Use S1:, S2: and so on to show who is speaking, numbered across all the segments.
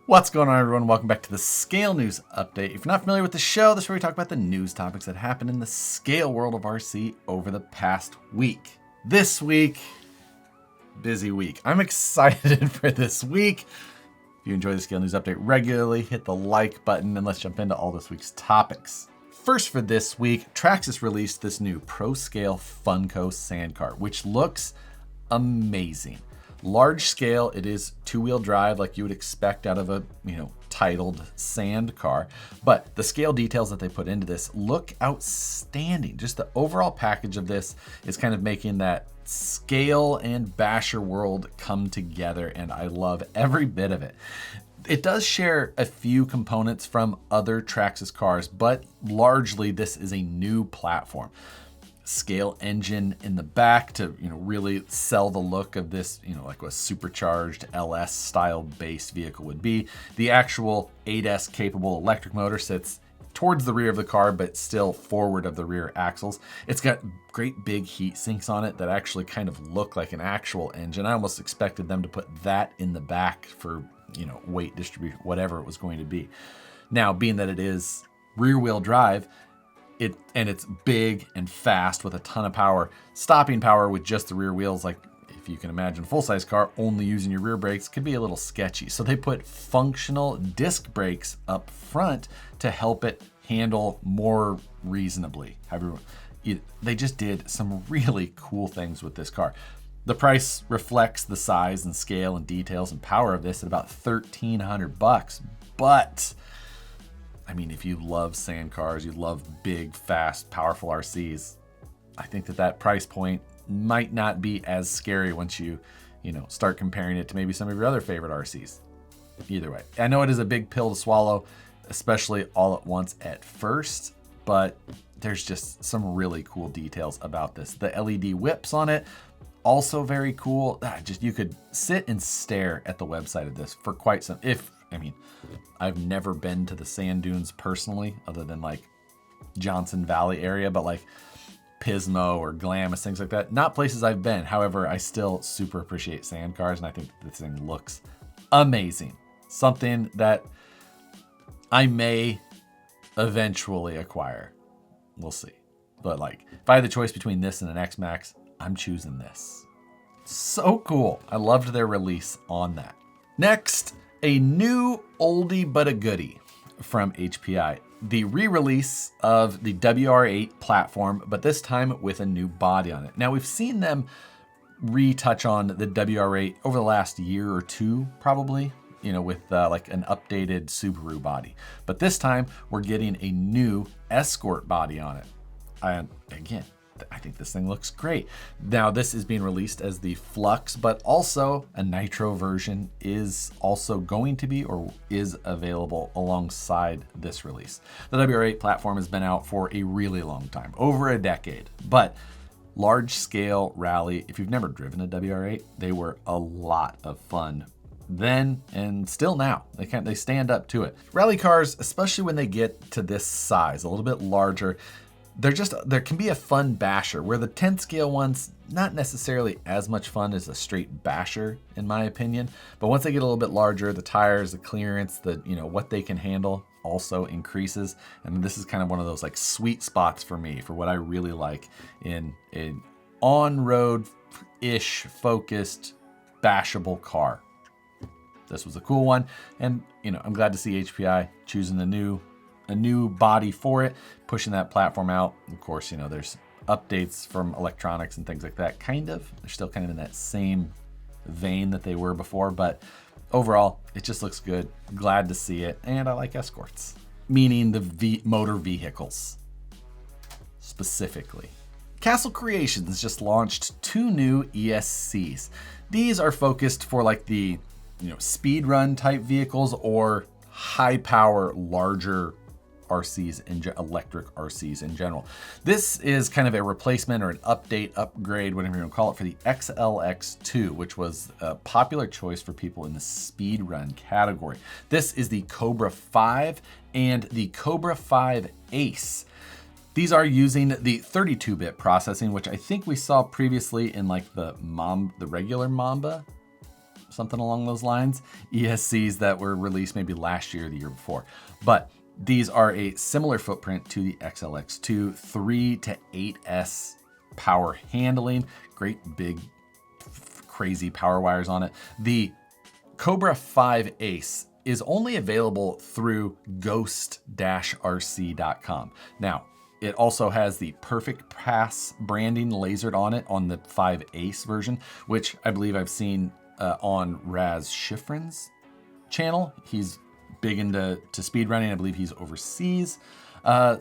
S1: What's going on, everyone? Welcome back to the Scale News Update. If you're not familiar with the show, this is where we talk about the news topics that happened in the scale world of RC over the past week. This week, busy week. I'm excited for this week. If you enjoy the Scale News Update regularly, hit the like button and let's jump into all this week's topics. First for this week, Traxxas released this new Pro Scale Funco sand cart, which looks amazing. Large scale, it is two-wheel drive like you would expect out of a, titled sand car. But the scale details that they put into this look outstanding. Just the overall package of this is kind of making that scale and basher world come together, and I love every bit of it. It does share a few components from other Traxxas cars, but largely this is a new platform. Scale engine in the back to really sell the look of this, like a supercharged LS style base vehicle would be. The actual 8S capable electric motor sits towards the rear of the car, but still forward of the rear axles. It's got great big heat sinks on it that actually kind of look like an actual engine. I almost expected them to put that in the back for weight distribution, whatever it was going to be. Now, being that it is rear wheel drive, it's big and fast with a ton of power. Stopping power with just the rear wheels, like if you can imagine a full-size car only using your rear brakes, could be a little sketchy. So they put functional disc brakes up front to help it handle more reasonably. They just did some really cool things with this car. The price reflects the size and scale and details and power of this at about $1,300, but if you love sand cars, you love big, fast, powerful RCs, I think that price point might not be as scary once you start comparing it to maybe some of your other favorite RCs. Either way, I know it is a big pill to swallow, especially all at once at first, but there's just some really cool details about this. The LED whips on it, also very cool. You could sit and stare at the website of this for quite some, I've never been to the sand dunes personally, other than like Johnson Valley area, but like Pismo or Glamis, things like that. Not places I've been. However, I still super appreciate sand cars, and I think this thing looks amazing. Something that I may eventually acquire. We'll see. But if I had the choice between this and an X-Max, I'm choosing this. So cool. I loved their release on that. Next, a new oldie but a goodie from HPI. The re-release of the WR8 platform, but this time with a new body on it. Now, we've seen them retouch on the WR8 over the last year or two, probably, with like an updated Subaru body. But this time, we're getting a new Escort body on it. And again, I think this thing looks great. Now, this is being released as the Flux, but also a Nitro version is also going to be or is available alongside this release. The WR8 platform has been out for a really long time, over a decade, but large scale rally, if you've never driven a WR8, they were a lot of fun then and still now. They stand up to it. Rally cars, especially when they get to this size, a little bit larger, there can be a fun basher, where the 10 scale ones, not necessarily as much fun as a straight basher, in my opinion. But once they get a little bit larger, the tires, the clearance, what they can handle also increases. And this is kind of one of those like sweet spots for me, for what I really like in an on-road-ish focused bashable car. This was a cool one. And, I'm glad to see HPI choosing a new body for it, pushing that platform out. Of course, there's updates from electronics and things like that. They're still kind of in that same vein that they were before, but overall, it just looks good. Glad to see it, and I like Escorts, meaning the motor vehicles specifically. Castle Creations just launched 2 new ESCs. These are focused for like the speed run type vehicles or high power, larger RCs and electric RCs in general. This is kind of a replacement or an upgrade, whatever you want to call it, for the XLX2, which was a popular choice for people in the speed run category. This is the Cobra 5 and the Cobra 5 Ace. These are using the 32-bit processing, which I think we saw previously in like the regular Mamba something along those lines. ESCs that were released maybe last year or the year before. But these are a similar footprint to the XLX2, 3 to 8S power handling, great big crazy power wires on it. The Cobra 5 Ace is only available through ghost-rc.com. Now, it also has the Perfect Pass branding lasered on it on the 5 Ace version, which I believe I've seen on Raz Schifrin's channel. He's big into speed running. I believe he's overseas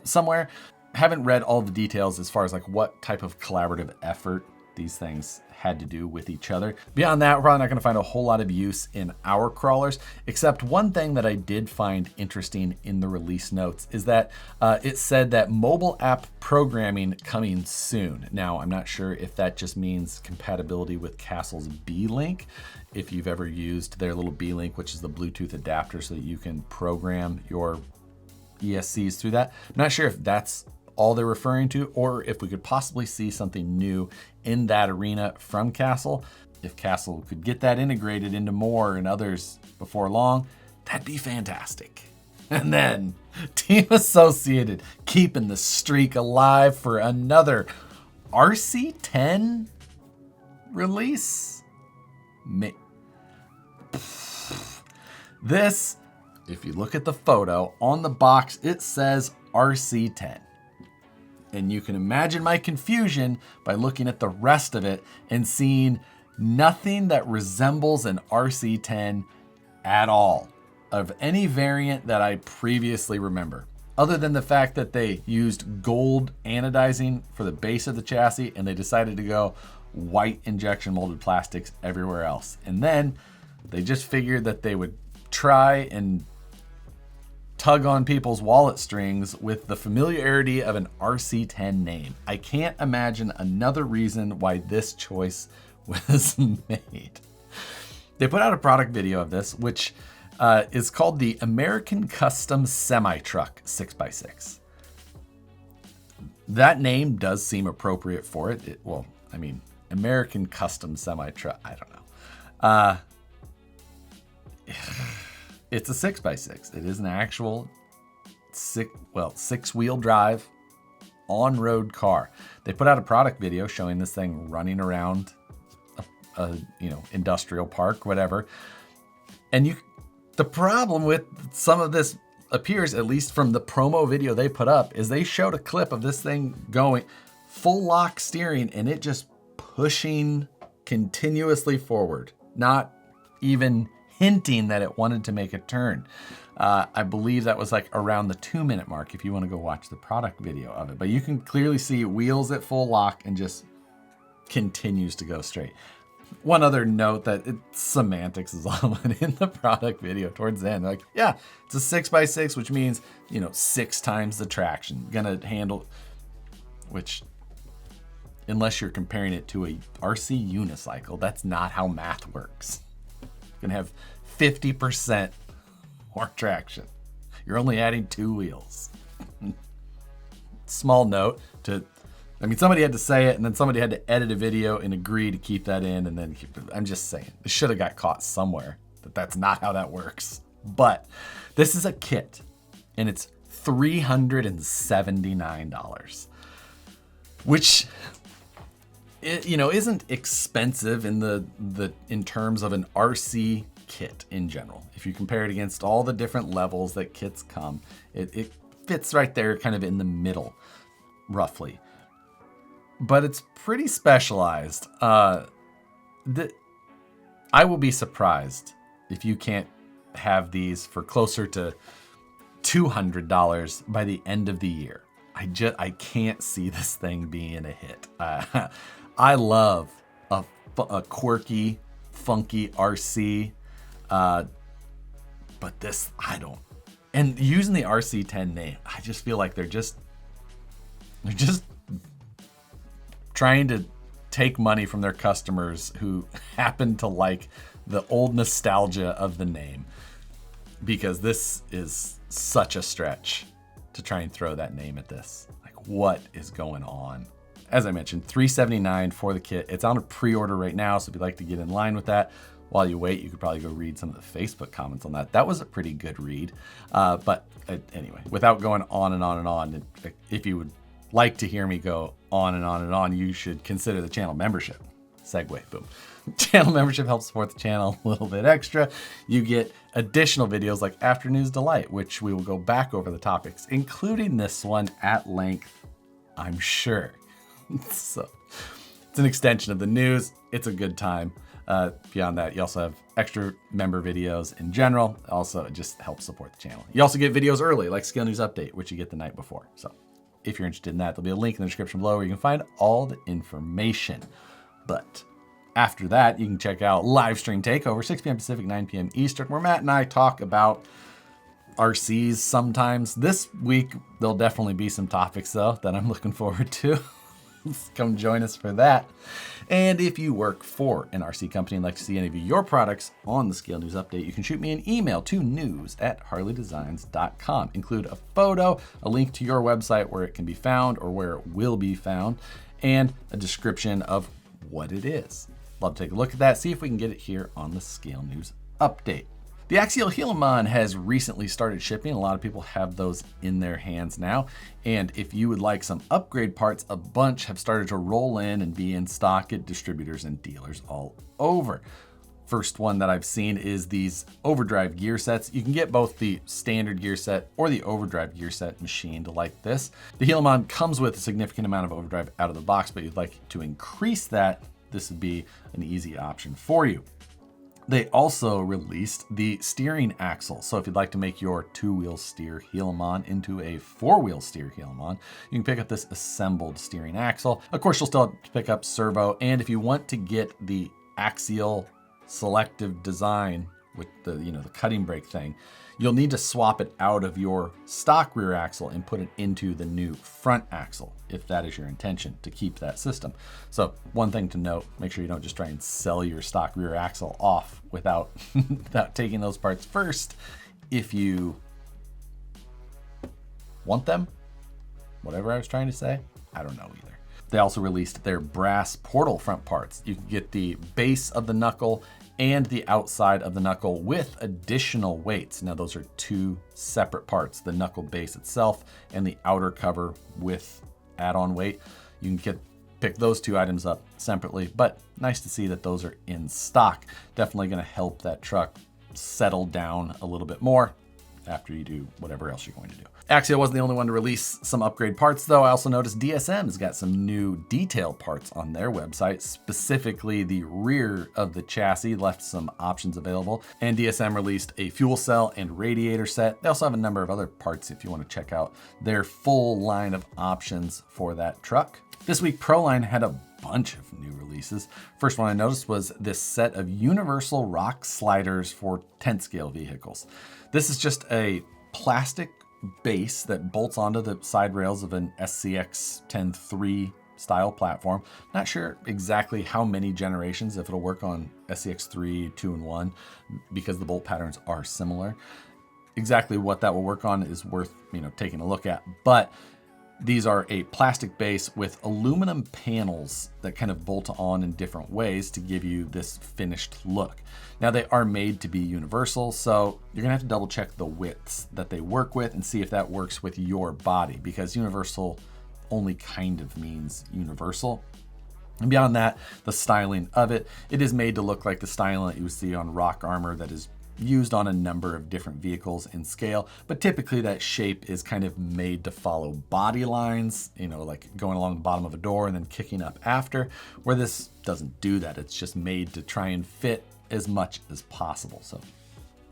S1: somewhere. Haven't read all the details as far as like what type of collaborative effort these things had to do with each other. Beyond that, we're probably not gonna find a whole lot of use in our crawlers, except one thing that I did find interesting in the release notes is that it said that mobile app programming coming soon. Now, I'm not sure if that just means compatibility with Castle's B-Link, if you've ever used their little B-Link, which is the Bluetooth adapter so that you can program your ESCs through that. I'm not sure if that's all they're referring to, or if we could possibly see something new in that arena from Castle. If Castle could get that integrated into more and others before long, that'd be fantastic. And then Team Associated keeping the streak alive for another RC10 release. This, if you look at the photo on the box, it says RC10. And you can imagine my confusion by looking at the rest of it and seeing nothing that resembles an RC10 at all of any variant that I previously remember, other than the fact that they used gold anodizing for the base of the chassis and they decided to go white injection molded plastics everywhere else. And then they just figured that they would try and tug on people's wallet strings with the familiarity of an RC10 name. I can't imagine another reason why this choice was made. They put out a product video of this, which is called the American Custom Semi-Truck 6x6. That name does seem appropriate for it. Well, I mean, American Custom Semi-Truck, I don't know. It's a 6x6. It is an actual six-wheel drive on-road car. They put out a product video showing this thing running around a industrial park, whatever. And the problem with some of this appears, at least from the promo video they put up, is they showed a clip of this thing going full lock steering and it just pushing continuously forward, not even hinting that it wanted to make a turn. I believe that was like around the 2-minute mark if you want to go watch the product video of it. But you can clearly see wheels at full lock and just continues to go straight. One other note that semantics is all in the product video towards the end. Like, yeah, it's a 6x6, which means, 6 times the traction. Gonna handle, which, unless you're comparing it to a RC unicycle, that's not how math works. Gonna have 50% more traction. You're only adding 2 wheels. Small note somebody had to say it and then somebody had to edit a video and agree to keep that in, and then I'm just saying, it should have got caught somewhere that that's not how that works. But this is a kit and it's $379, which isn't expensive in terms of an RC kit in general. If you compare it against all the different levels that kits come, it fits right there kind of in the middle, roughly. But it's pretty specialized. I will be surprised if you can't have these for closer to $200 by the end of the year. I can't see this thing being a hit. I love a quirky, funky RC, but this, I don't. And using the RC10 name, I just feel like they're just trying to take money from their customers who happen to like the old nostalgia of the name, because this is such a stretch to try and throw that name at this. Like, what is going on? As I mentioned, $379 for the kit. It's on a pre-order right now, so if you'd like to get in line with that, While you wait, you could probably go read some of the Facebook comments on that. That was a pretty good read. Anyway, without going on and on and on, if you would like to hear me go on and on and on, you should consider the channel membership. Segue, boom. Channel membership helps support the channel a little bit extra. You get additional videos like Afternoon's Delight, which we will go back over the topics, including this one at length, I'm sure. So it's an extension of the news. It's a good time. Beyond that, you also have extra member videos in general. Also, it just helps support the channel. You also get videos early, like Scale News Update, which you get the night before. So if you're interested in that, there'll be a link in the description below where you can find all the information. But after that, you can check out Livestream Takeover, 6 p.m. Pacific, 9 p.m. Eastern, where Matt and I talk about RCs sometimes. This week, there'll definitely be some topics, though, that I'm looking forward to. Come join us for that. And if you work for an RC company and like to see any of your products on the Scale News Update, you can shoot me an email to news@harleydesigns.com. Include a photo, a link to your website where it can be found or where it will be found, and a description of what it is. Love to take a look at that, see if we can get it here on the Scale News Update. The Axial Gilamon has recently started shipping. A lot of people have those in their hands now. And if you would like some upgrade parts, a bunch have started to roll in and be in stock at distributors and dealers all over. First one that I've seen is these Overdrive gear sets. You can get both the standard gear set or the Overdrive gear set machined like this. The Gilamon comes with a significant amount of Overdrive out of the box, but you'd like to increase that, this would be an easy option for you. They also released the steering axle. So if you'd like to make your 2-wheel steer Gilamon into a 4-wheel steer Gilamon, you can pick up this assembled steering axle. Of course, you'll still have to pick up servo. And if you want to get the Axial selective design with the, the cutting brake thing, you'll need to swap it out of your stock rear axle and put it into the new front axle, if that is your intention to keep that system. So one thing to note, make sure you don't just try and sell your stock rear axle off without, without taking those parts first. If you want them, whatever I was trying to say, I don't know either. They also released their brass portal front parts. You can get the base of the knuckle and the outside of the knuckle with additional weights. Now those are two separate parts, the knuckle base itself and the outer cover with add-on weight. You can pick those two items up separately, but nice to see that those are in stock. Definitely gonna help that truck settle down a little bit more after you do whatever else you're going to do. Axial wasn't the only one to release some upgrade parts though. I also noticed DSM's got some new detail parts on their website, specifically the rear of the chassis left some options available. And DSM released a fuel cell and radiator set. They also have a number of other parts if you want to check out their full line of options for that truck. This week, Proline had a bunch of new releases. First one I noticed was this set of universal rock sliders for 10th scale vehicles. This is just a plastic base that bolts onto the side rails of an SCX 10.3 style platform. Not sure exactly how many generations, if it'll work on SCX 3, 2, and 1, because the bolt patterns are similar. Exactly what that will work on is worth taking a look at, but these are a plastic base with aluminum panels that kind of bolt on in different ways to give you this finished look. Now they are made to be universal, so you're gonna have to double check the widths that they work with and see if that works with your body, because universal only kind of means universal. And beyond that, the styling of it, it is made to look like the styling that you would see on rock armor that is used on a number of different vehicles in scale, but typically that shape is kind of made to follow body lines, like going along the bottom of a door and then kicking up after, where this doesn't do that. It's just made to try and fit as much as possible. So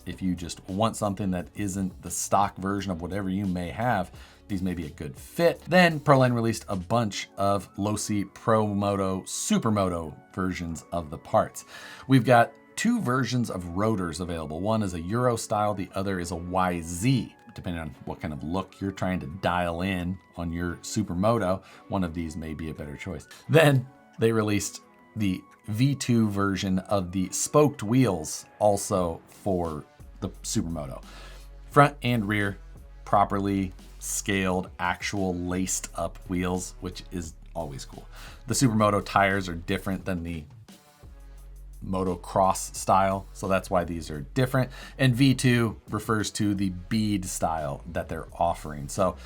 S1: if you just want something that isn't the stock version of whatever you may have, these may be a good fit. Then Proline released a bunch of Losi Pro Moto, Super Moto versions of the parts. We've got two versions of rotors available. One is a Euro style, the other is a YZ. Depending on what kind of look you're trying to dial in on your Supermoto, one of these may be a better choice. Then they released the V2 version of the spoked wheels also for the Supermoto. Front and rear, properly scaled, actual laced up wheels, which is always cool. The Supermoto tires are different than the motocross style, so that's why these are different. And V2 refers to the bead style that they're offering. So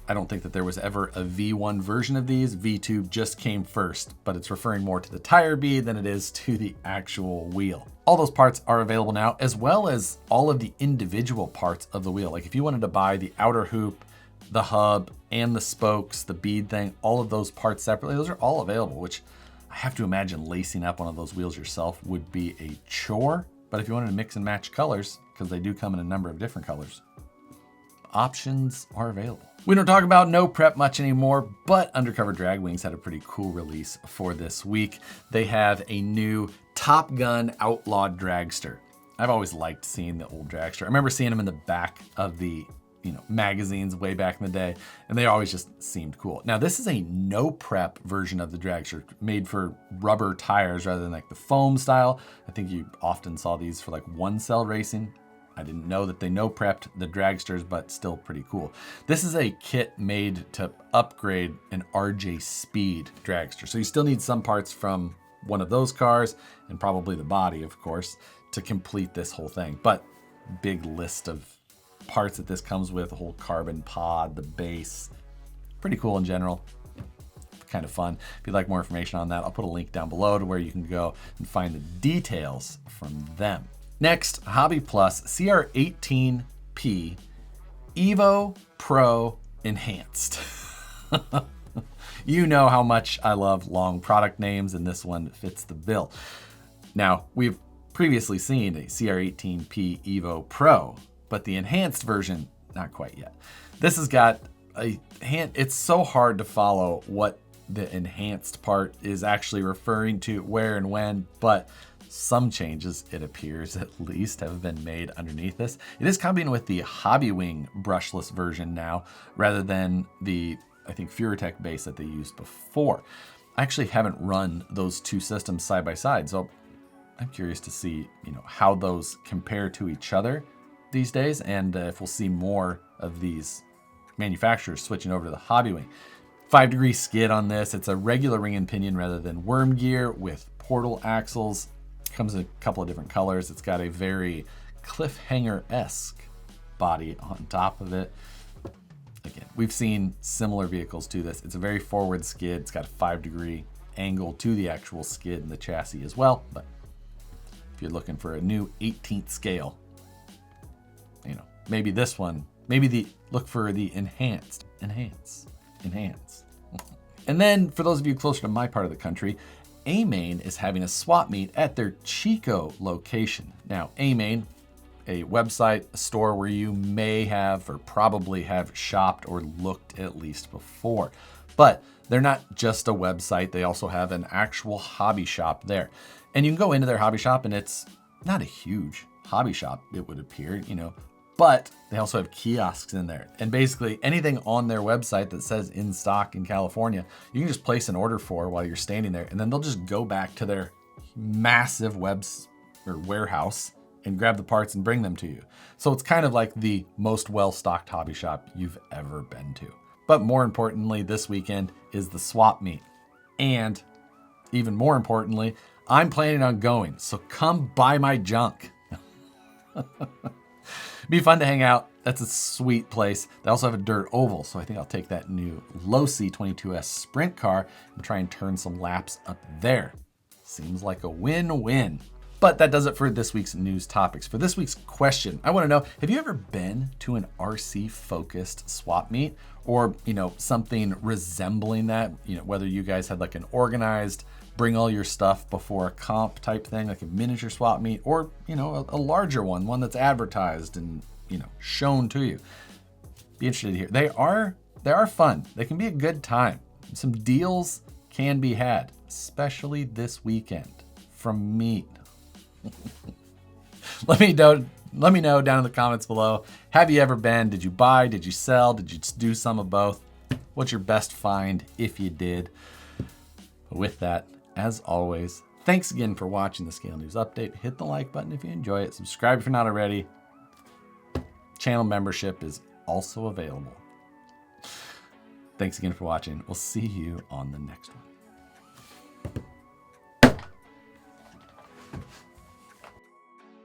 S1: I don't think that there was ever a V1 version of these. V2 just came first, but it's referring more to the tire bead than it is to the actual wheel. All those parts are available now, as well as all of the individual parts of the wheel. Like if you wanted to buy the outer hoop, the hub, and the spokes, the bead thing, all of those parts separately, those are all available, which I have to imagine lacing up one of those wheels yourself would be a chore. But if you wanted to mix and match colors, because they do come in a number of different colors, options are available. We don't talk about no prep much anymore, but Undercover Drag Wings had a pretty cool release for this week. They have a new Top Gun Outlaw Dragster. I've always liked seeing the old Dragster. I remember seeing them in the back of the magazines way back in the day, and they always just seemed cool. Now this is a no prep version of the Dragster, made for rubber tires rather than like the foam style. I think you often saw these for like one cell racing. I didn't know that they no prepped the Dragsters, but still pretty cool. This is a kit made to upgrade an RJ Speed Dragster. So you still need some parts from one of those cars and probably the body, of course, to complete this whole thing. But big list of parts that this comes with, the whole carbon pod, the base. Pretty cool in general. Kind of fun. If you'd like more information on that, I'll put a link down below to where you can go and find the details from them. Next, Hobby Plus CR18P Evo Pro Enhanced. You know how much I love long product names, and this one fits the bill. Now, we've previously seen a CR18P Evo Pro, but the enhanced version, not quite yet. This has got a hand, it's so hard to follow what the enhanced part is actually referring to, where and when, but some changes, it appears at least, have been made underneath this. It is coming with the Hobbywing brushless version now, rather than the, I think, FureTech base that they used before. I actually haven't run those two systems side by side, so I'm curious to see, how those compare to each other these days, and if we'll see more of these manufacturers switching over to the Hobbywing. 5-degree skid on this. It's a regular ring and pinion rather than worm gear with portal axles. Comes in a couple of different colors. It's got a very cliffhanger-esque body on top of it. Again, we've seen similar vehicles to this. It's a very forward skid. It's got a 5-degree angle to the actual skid and the chassis as well. But if you're looking for a new 18th scale, maybe this one, look for the enhance. And then for those of you closer to my part of the country, Amain is having a swap meet at their Chico location. Now, Amain, a website, a store where you may have or probably have shopped or looked at least before. But they're not just a website, they also have an actual hobby shop there. And you can go into their hobby shop, and it's not a huge hobby shop, it would appear, but they also have kiosks in there. And basically anything on their website that says in stock in California, you can just place an order for while you're standing there, and then they'll just go back to their massive warehouse and grab the parts and bring them to you. So it's kind of like the most well-stocked hobby shop you've ever been to. But more importantly, this weekend is the swap meet. And even more importantly, I'm planning on going, so come buy my junk. Be fun to hang out. That's a sweet place. They also have a dirt oval, so I think I'll take that new Losi 22S sprint car and try and turn some laps up there. Seems like a win-win. But that does it for this week's news topics. For this week's question, I want to know, have you ever been to an RC-focused swap meet? Or, something resembling that? Whether you guys had like an organized, bring all your stuff before a comp type thing, like a miniature swap meet, or, a larger one that's advertised and, shown to you. Be interested to hear. They are fun. They can be a good time. Some deals can be had, especially this weekend from me. Let me know down in the comments below. Have you ever been? Did you buy? Did you sell? Did you do some of both? What's your best find if you did? With that, as always, thanks again for watching the Scale News Update. Hit the like button if you enjoy it. Subscribe if you're not already. Channel membership is also available. Thanks again for watching. We'll see you on the next one.